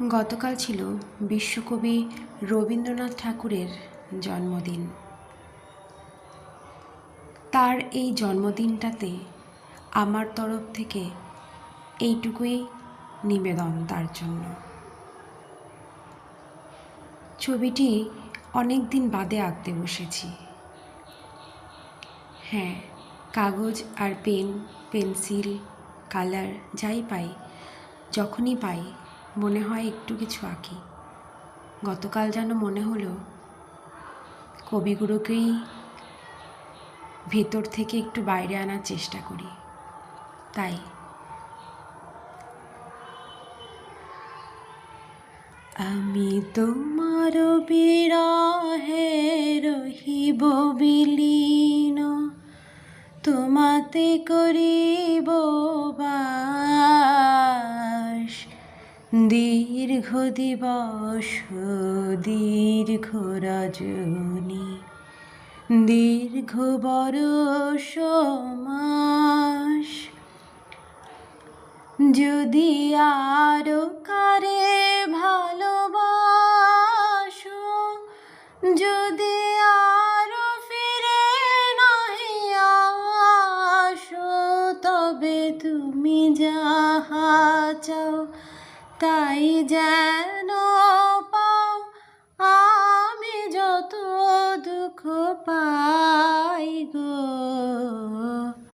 গতকাল ছিল বিশ্বকবি রবীন্দ্রনাথ ঠাকুরের জন্মদিন। তার এই জন্মদিনটাতে আমার তরফ থেকে এইটুকুই নিবেদন তার জন্য। ছবিটি অনেক দিন বাদে আঁকতে বসেছি। হ্যাঁ, কাগজ আর পেন, পেন্সিল, কালার যাই পাই, যখনই পাই মনে হয় একটু কিছু আঁকি। গতকাল যেন মনে হলো কবিগুরুকেই ভেতর থেকে একটু বাইরে আনার চেষ্টা করি। তাই আমি তোমার বিরহে রহিব বিলীন, তোমাতে করিব বাস। দীর্ঘ দিবস দীর্ঘ রজনী, দীর্ঘ বরষ মাস। যদি আরো কারে ভালোবাসো, যদি আরো ফিরে নাহি আসো, তবে তুমি যাহা চাও তাই যেন পাও। আমি যত দুঃখ পাই গো,